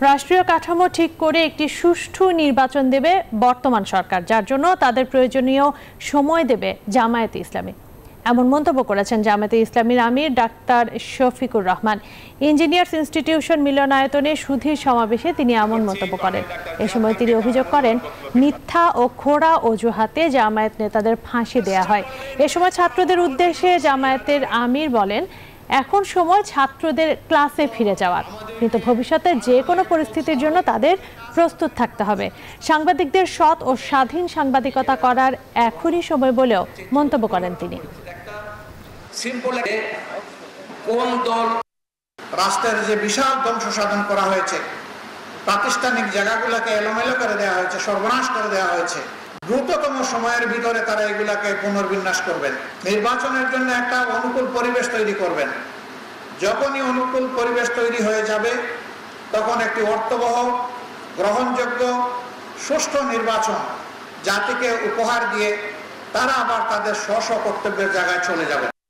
রাষ্ট্রীয় কাঠামো ঠিক করে একটি সুষ্ঠু নির্বাচন দেবে বর্তমান সরকার, যার জন্য তাদের প্রয়োজনীয় সময় দেবে জামায়াতে ইসলামী। এমন মন্তব্য করেছেন জামায়াতে ইসলামীর আমির doctor Shafiqur Rahman. Engineers institution মিলনায়তনে সুধীর সমাবেশে তিনি এমন মন্তব্য করেন। এ সময় তিনি অভিযোগ করেন, মিথ্যা ও খোঁড়া অজুহাতে জামায়াত নেতাদের ফাঁসি দেয়া হয়। এ সময় ছাত্রদের উদ্দেশ্যে জামায়াতের আমির বলেন, এখন সময় ছাত্রদের ক্লাসে ফিরে যাওয়ার, কিন্তু ভবিষ্যতে যে কোনো পরিস্থিতির জন্য তাদের প্রস্তুত থাকতে হবে। সাংবাদিকদের সৎ ও স্বাধীন সাংবাদিকতা করার এখনই সময় বলেও মন্তব্য করেন তিনি। কোন দল রাষ্ট্রের যে বিশাল ধ্বংস সাধন করা হয়েছে, প্রাতিষ্ঠানিক জায়গাগুলোকে এলোমেলো করে দেওয়া হয়েছে, সর্বনাশ করে দেওয়া হয়েছে, দ্রুততম সময়ের ভিতরে তারা এগুলাকে পুনর্বিন্যাস করবেন, নির্বাচনের জন্য একটা অনুকূল পরিবেশ তৈরি করবেন। যখনই অনুকূল পরিবেশ তৈরি হয়ে যাবে, তখন একটি অর্থবহ, গ্রহণযোগ্য, সুষ্ঠু নির্বাচন জাতিকে উপহার দিয়ে তারা আবার তাদের স্ব স্ব কর্তব্যের জায়গায় চলে যাবে।